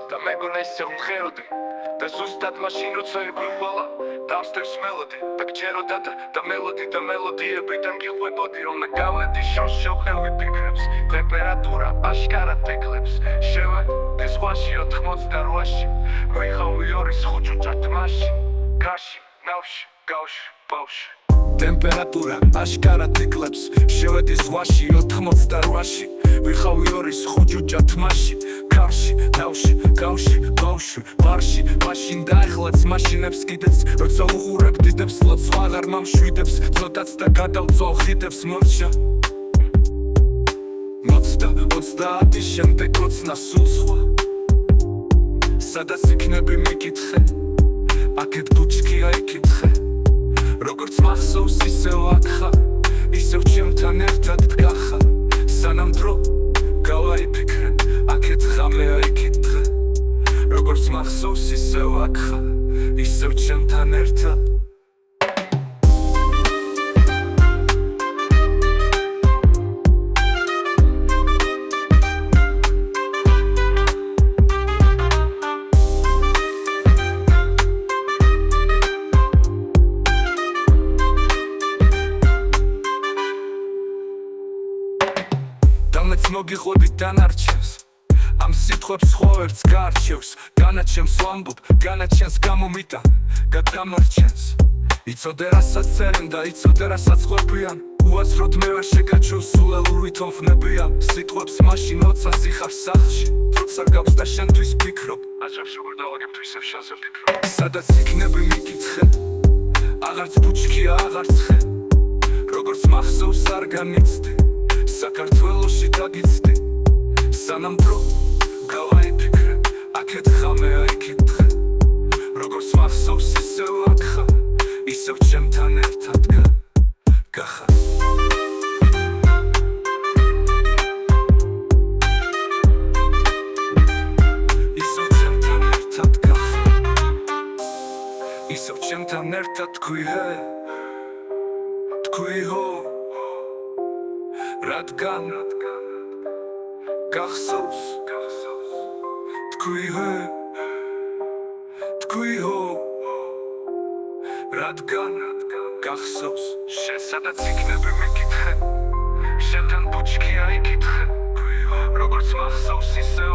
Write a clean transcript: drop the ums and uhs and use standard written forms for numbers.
და მეგონა ისე ვმხეროდი და ზუსტად მაშინ როცა ებრუვალა დავსდევს მელოდი და გჯეროდა და მელოდიებიდან გიყვებოდი რომ მე გავლედი შევხელვი ფიქრებს ტემპერატურა აშკარად ეკლებს შევედი ზღვაში 88-ში ვიხავი ორის ხუჭუჭად მასში გარში ნავში გავში ბავში ტემპერატურა აშკარად ეკლებს შევედი ზღვაში 88-ში ვიხავი ორის ხუჭუჭად მასში გარში ნავში გავში ბავში ბარში მაშინ დაეხლაც მაშინებს კიდეც როცა უყურებ დიდებს ლოცვა აღარ მომშვიდებს ცოტაც და გადავწვავ ხიდებს მორჩა 30 შემდეგ როცნა სულ სხვა სადაც იქნები მიკითხე აქეთ ბუჩქია იკითხე როგორც მახსოვს ისევ აქ ხარ ისევ ჩემთან ერთად დგახარ სანამ დრო გავაიფიქრე აქეთ ღამეა იკითხე როგორც მახსოვს ისევ აქ ხარ ისევ ჩემთან ერთად მოგიყვებით დანარჩენს ამ სიტყვებს ხოვერც გაარჩევს განაჩენს ვამბობ განაჩენს გამომიტან გადამარჩენს იცოდე რასაც წერენ და იცოდე რასაც ყვებიან უაცროდ მე ვერ შეგაჩვევ სულელურით ომვნებიან სიტყვებს მაშინ როცა სიხარ სახლში როცა გავს და შენთვის ფიქრობ აჭრებს როგორ დავაგებ ისევ შენზე ვფიქრობ სადაც იქნები მიკითხე აღარც ბუჩქია აღარც ხე როგორც მახსოვს არ განიცდი საქართველოში დაგიცდი სანამ დრო გავაიფიქრე აქეთ ღამეა იკითხე როგორც მახსოვს ისევ აქ ხარ ისევ ჩემთან ერთად გახარ ისევ ჩემთან ერთად გახარ ისევ ჩემთან ერთად თქვი ჰო რადგან გახსოვს თქვი ჰო რადგან გახსოვს შენ სადაც იქნები მიკითხე შენთან ბუჩქია იკითხე როგორც მახსოვს ისევ